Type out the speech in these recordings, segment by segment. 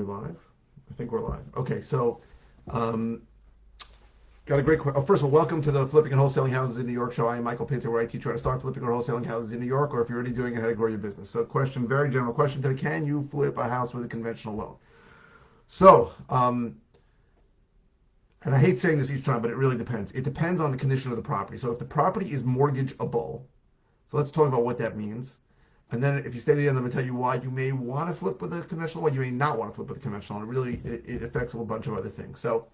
we live? I think we're live. Okay, so got a great question. Oh, first of all, welcome to the Flipping and Wholesaling Houses in New York show. I am Michael Pinter, where I teach you how to start flipping or wholesaling houses in New York, or if you're already doing it, how to grow your business. So question, very general question today, can you flip a house with a conventional loan? So, and I hate saying this each time, but it really depends. It depends on the condition of the property. So if the property is mortgageable, so let's talk about what that means. And then if you stay to the end, I'm going to tell you why you may want to flip with a conventional loan, you may not want to flip with a conventional loan. It affects a whole bunch of other things. So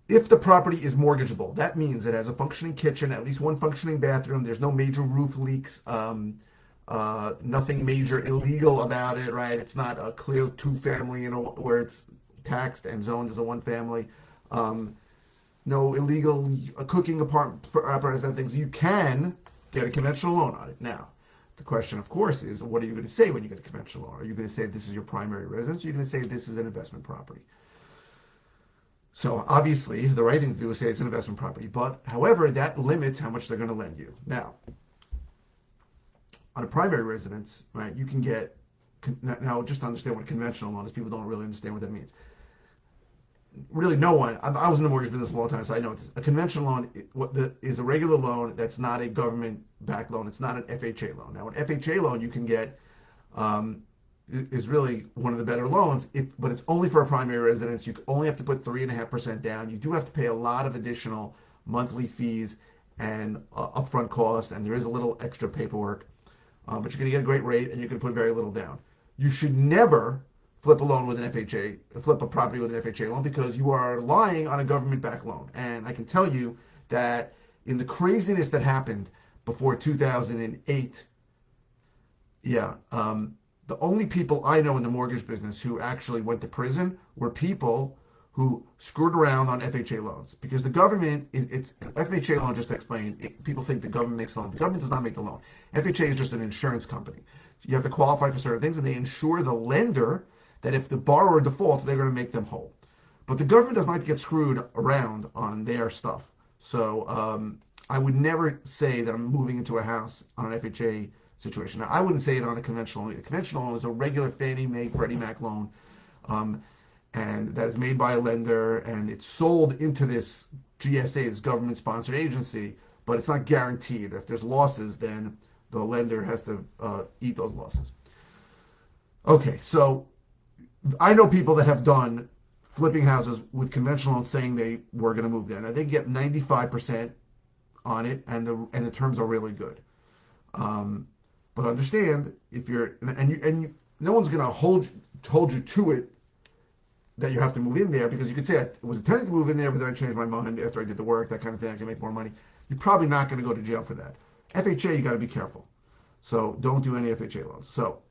if the property is mortgageable, that means it has a functioning kitchen, at least one functioning bathroom, there's no major roof leaks, nothing major illegal about it, right? It's not a clear two-family, where it's taxed and zoned as a one-family. No illegal cooking apartment apparatus and things. You can get a conventional loan on it. Now, the question, of course, is what are you going to say when you get a conventional loan? Are you going to say this is your primary residence? Or are you going to say this is an investment property? So obviously, the right thing to do is say it's an investment property. But, however, that limits how much they're going to lend you. Now, on a primary residence, right, you can get, now just to understand what a conventional loan is, people don't really understand what that means. Really, no one. I was in the mortgage business a long time, so I know it's a conventional loan. Is a regular loan that's not a government-backed loan. It's not an FHA loan. Now, an FHA loan you can get is really one of the better loans, but it's only for a primary residence. You only have to put 3.5% down. You do have to pay a lot of additional monthly fees and upfront costs, and there is a little extra paperwork. But you're going to get a great rate, and you're going to put very little down. You should never flip a property with an FHA loan, because you are relying on a government-backed loan. And I can tell you that in the craziness that happened before 2008, the only people I know in the mortgage business who actually went to prison were people who screwed around on FHA loans. Because the government, it's FHA loan, just to explain, people think the government makes the loan. The government does not make the loan. FHA is just an insurance company. You have to qualify for certain things, and they insure the lender that if the borrower defaults, they're going to make them whole. But the government doesn't like to get screwed around on their stuff. So I would never say that I'm moving into a house on an FHA situation. Now, I wouldn't say it on a conventional loan. A conventional loan is a regular Fannie Mae, Freddie Mac loan, and that is made by a lender, and it's sold into this GSA, this government-sponsored agency, but it's not guaranteed. If there's losses, then the lender has to eat those losses. Okay, so I know people that have done flipping houses with conventional loans saying they were going to move there. Now, they get 95% on it, and the terms are really good. But understand, if you're no one's going to hold you to it that you have to move in there, because you could say I was intending to move in there, but then I changed my mind after I did the work, that kind of thing. I can make more money. You're probably not going to go to jail for that. FHA, you got to be careful. So don't do any FHA loans. So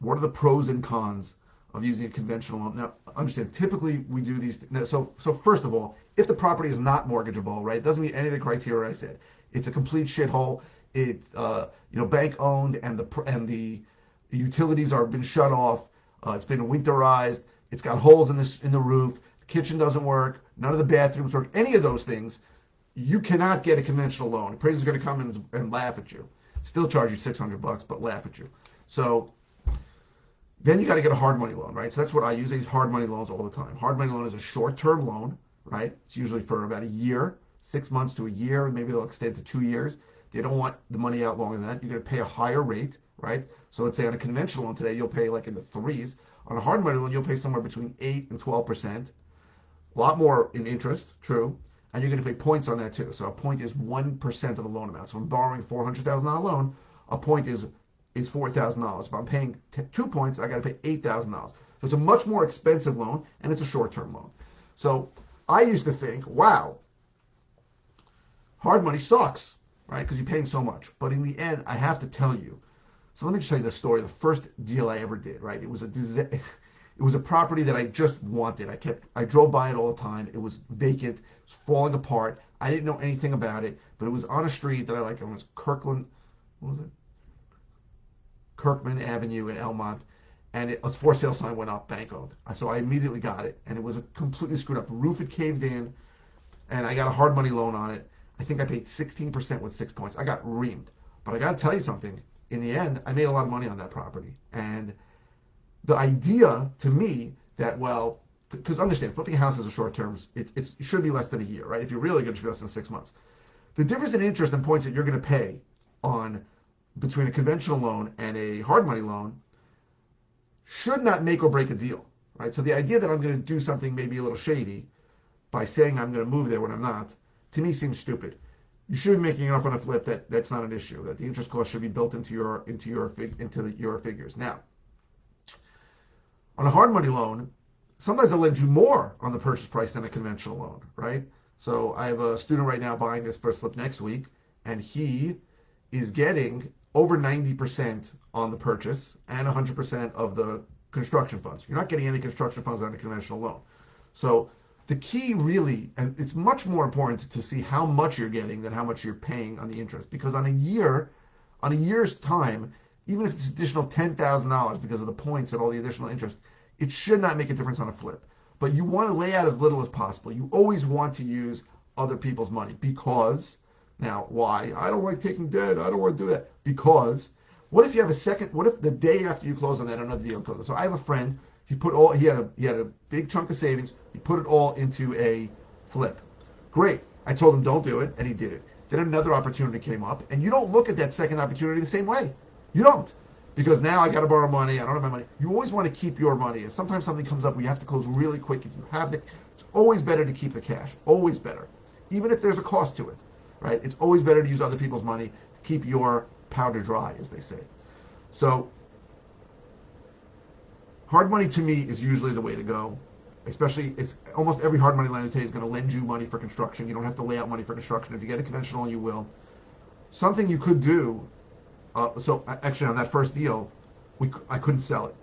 what are the pros and cons of using a conventional loan? Now, understand, typically we do these. So first of all, if the property is not mortgageable, right, it doesn't meet any of the criteria I said. It's a complete shithole. It's bank owned, and the utilities are been shut off. It's been winterized. It's got holes in the roof. The kitchen doesn't work. None of the bathrooms work. Any of those things, you cannot get a conventional loan. Appraiser's going to come in and laugh at you. Still charge you $600, but laugh at you. So then you got to get a hard money loan, right? So that's what I use. I use hard money loans all the time. Hard money loan is a short-term loan, right? It's usually for about a year, 6 months to a year. Maybe they'll extend to 2 years. They don't want the money out longer than that. You're going to pay a higher rate, right? So let's say on a conventional loan today, you'll pay like in the 3s. On a hard money loan, you'll pay somewhere between 8 and 12%. A lot more in interest, true. And you're going to pay points on that too. So a point is 1% of the loan amount. So if I'm borrowing $400,000 loan, a point is $4,000. If I'm paying 2 points, I got to pay $8,000. So it's a much more expensive loan, and it's a short-term loan. So I used to think, wow, hard money sucks, right? Because you're paying so much. But in the end, I have to tell you. So let me just tell you the story. The first deal I ever did, right? It was a property that I just wanted. I drove by it all the time. It was vacant. It was falling apart. I didn't know anything about it, but it was on a street that I liked. It was Kirkman Avenue in Elmont, and a for sale sign went up, bank owned. So I immediately got it, and it was completely screwed up. The roof had caved in, and I got a hard money loan on it. I think I paid 16% with 6 points. I got reamed. But I got to tell you something. In the end, I made a lot of money on that property. And the idea to me that, well, because understand, flipping a house is a short term, it should be less than a year, right? If you're really good, it should be less than 6 months. The difference in interest and points that you're going to pay on between a conventional loan and a hard money loan should not make or break a deal, right? So the idea that I'm going to do something maybe a little shady by saying I'm going to move there when I'm not, to me seems stupid. You should be making enough on a flip that's not an issue. That the interest cost should be built into your figures. Now, on a hard money loan, sometimes they'll lend you more on the purchase price than a conventional loan, right? So I have a student right now buying his first flip next week, and he is getting over 90% on the purchase and 100% of the construction funds. You're not getting any construction funds on a conventional loan. So the key really, and it's much more important to see how much you're getting than how much you're paying on the interest, because on a year's time, even if it's additional $10,000 because of the points and all the additional interest, it should not make a difference on a flip. But you want to lay out as little as possible. You always want to use other people's money because, now why? I don't like taking debt. I don't want to do that. Because what if you have what if the day after you close on that, another deal comes? So I have a friend, he had a big chunk of savings, he put it all into a flip. Great. I told him don't do it, and he did it. Then another opportunity came up, and you don't look at that second opportunity the same way. You don't. Because now I got to borrow money, I don't have my money. You always want to keep your money. And sometimes something comes up where you have to close really quick. If you have it's always better to keep the cash. Always better. Even if there's a cost to it, right? It's always better to use other people's money to keep your powder dry, as they say. So, hard money to me is usually the way to go. Especially, it's almost every hard money lender today is going to lend you money for construction. You don't have to lay out money for construction. If you get a conventional, you will. Something you could do. So actually, on that first deal, I couldn't sell it.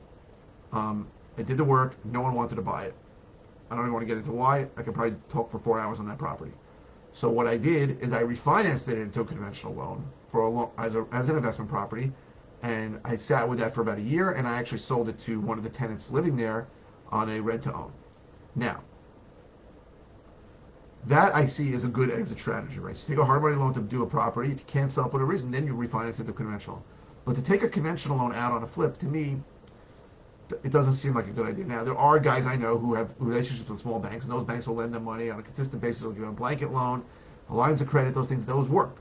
I did the work. No one wanted to buy it. I don't even want to get into why. I could probably talk for 4 hours on that property. So what I did is I refinanced it into a conventional loan as an investment property, and I sat with that for about a year, and I actually sold it to one of the tenants living there on a rent to own. Now, that I see is a good exit strategy, right? So you take a hard money loan to do a property. If you can't sell for a reason, then you refinance into conventional. But to take a conventional loan out on a flip, to me, it doesn't seem like a good idea. Now, there are guys I know who have relationships with small banks, and those banks will lend them money on a consistent basis. They'll give them a blanket loan, lines of credit, those work.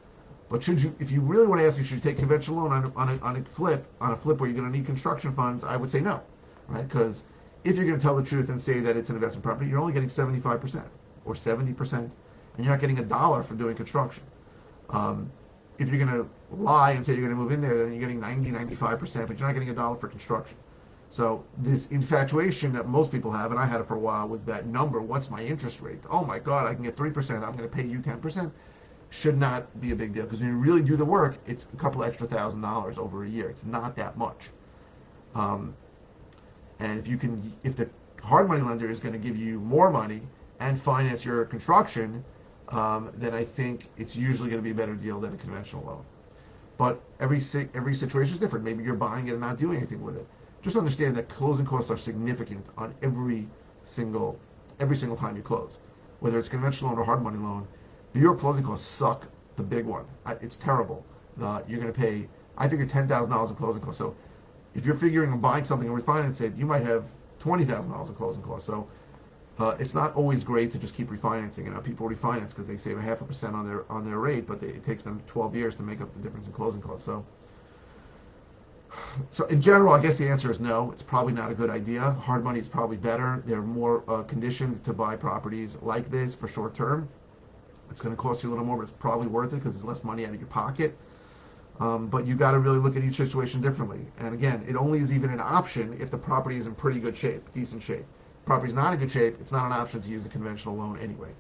But if you really want to ask me, should you take conventional loan on a flip where you're going to need construction funds, I would say no, right? Because if you're going to tell the truth and say that it's an investment property, you're only getting 75%. Or 70%, and you're not getting $1 for doing construction. If you're going to lie and say you're going to move in there, then you're getting 95%, but you're not getting $1 for construction. So this infatuation that most people have, and I had it for a while with that number, what's my interest rate? Oh my God, I can get 3%, I'm going to pay you 10%, should not be a big deal. Because when you really do the work, it's a couple extra $1,000 over a year. It's not that much. And if the hard money lender is going to give you more money and finance your construction, then I think it's usually going to be a better deal than a conventional loan. But every situation is different. Maybe you're buying it and not doing anything with it. Just understand that closing costs are significant on every single time you close. Whether it's conventional loan or hard money loan, New York closing costs suck. The big one, it's terrible. You're going to pay, I figure $10,000 in closing costs. So if you're figuring on buying something and refinance it, you might have $20,000 in closing costs. So it's not always great to just keep refinancing. People refinance because they save 0.5% on their rate, but it takes them 12 years to make up the difference in closing costs. So in general, I guess the answer is no. It's probably not a good idea. Hard money is probably better. There are more conditions to buy properties like this for short term. It's going to cost you a little more, but it's probably worth it because it's less money out of your pocket. But you got to really look at each situation differently. And again, it only is even an option if the property is in pretty good shape, decent shape. Property's not in good shape, it's not an option to use a conventional loan anyway.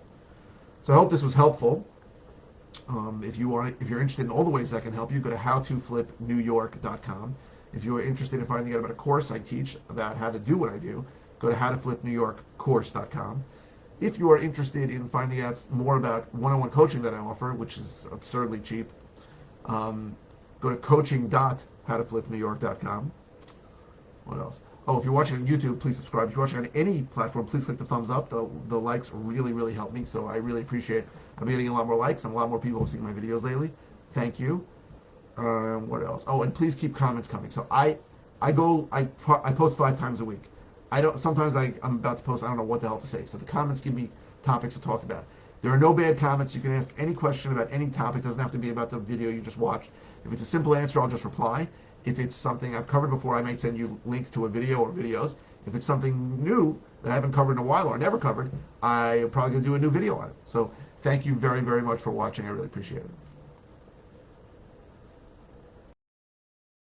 So I hope this was helpful. If you're interested in all the ways that can help you, go to howtoflipnewyork.com. If you're interested in finding out about a course I teach about how to do what I do, go to howtoflipnewyorkcourse.com. If you are interested in finding out more about one-on-one coaching that I offer, which is absurdly cheap, go to coaching.howtoflipnewyork.com. What else? Oh, if you're watching on YouTube, please subscribe. If you're watching on any platform, please click the thumbs up. The likes really, really help me, so I really appreciate it. I'm getting a lot more likes and a lot more people have seen my videos lately. Thank you. What else? Oh, and please keep comments coming. So I I post 5 times a week. Sometimes I'm about to post, I don't know what the hell to say. So the comments give me topics to talk about. There are no bad comments. You can ask any question about any topic. It doesn't have to be about the video you just watched. If it's a simple answer, I'll just reply. If it's something I've covered before, I might send you links to a video or videos. If it's something new that I haven't covered in a while or never covered, I'm probably going to do a new video on it. So thank you very, very much for watching. I really appreciate it.